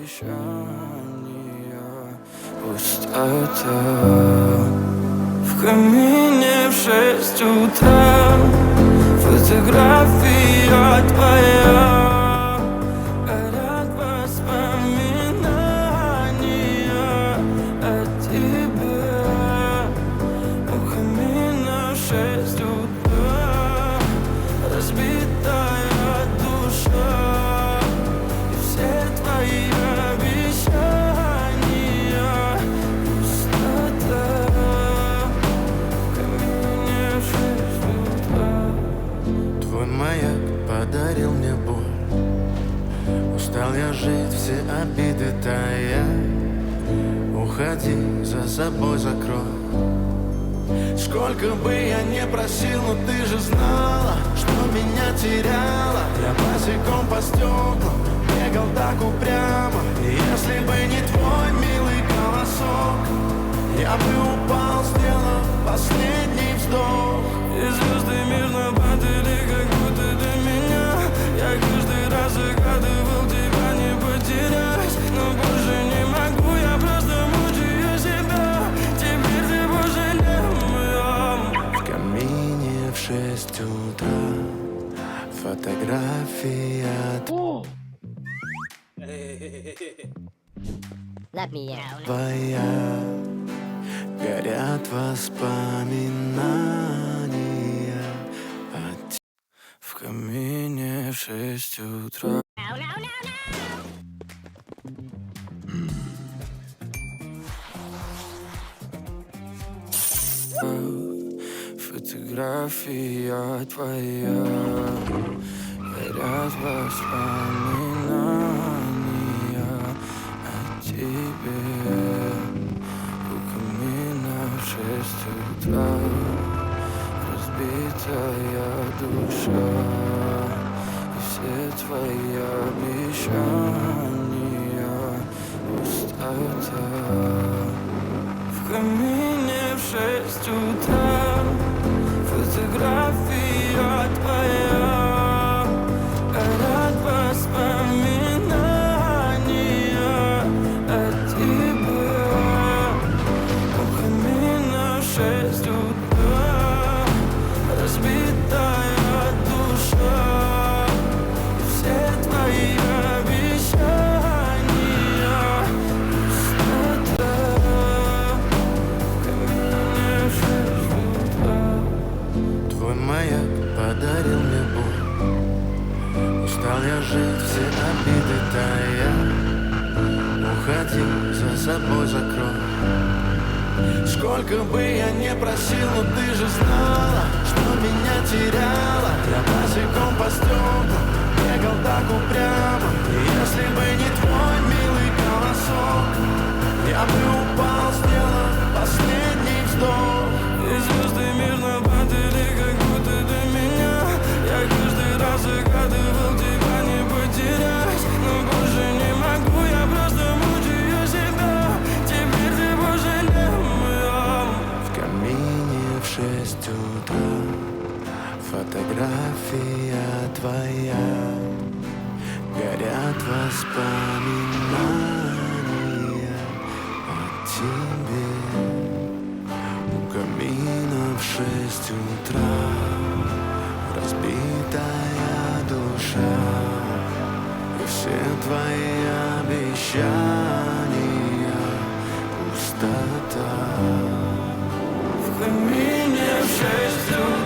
обещания. Пустота в камине в 6 утра. Фотография твоя, горят воспоминания о тебе. У камина в 6 утра. Разбитая душа и все твои обещания. Пустота в камине в 6 утра. Твой маяк подарил мне боль. Устал я жить, все обиды тая. Уходи, за собой закрой. Сколько бы я не просил, но ты же знала, что меня теряла. Я босиком по стеклам бегал так упрямо. И если бы не твой милый голосок, я бы упал, сделав последний вздох. И звезды мирно падали, как будто до меня. Я каждый раз загадывал тебя не потерять, но больше не могу, я просто мучаю себя. Теперь ты пожалел моем. В камине в 6 утра. Фотография Let me out. твоя. Горят воспоминания о тебе. В камине в 6 утра. No, no, no, no. Фотография твоя, горят воспоминания о тебе. У камина в 6 утра. Разбитая душа и все твои обещания. Пустота в камине в 6 утра. Фотография твоя, горят воспоминания о тебе. У камина в 6 утра. Разбитая душа и все твои обещания. Пустота в камине в 6 утра. Твой маяк подарил мне боль. Устал я жить, все обиды тая. Уходи, за собой закрой. Сколько бы я не просил, но ты же знала, что меня теряла. Я босиком по стеклам бегал так упрямо. И если бы не твой милый голосок, я бы упал, сделав последний вздох. И звезды мирно падали, как будто до меня. Я каждый раз загадывал тебя не потерять, но больше не могу, я просто мучаю себя. Теперь ты пожалел моем. В камине в 6 утра. Фотография твоя. Горят воспоминания о тебе. У камина в 6 утра. Разбитая душа и все твои обещания. Пустота В камине в 6 утра.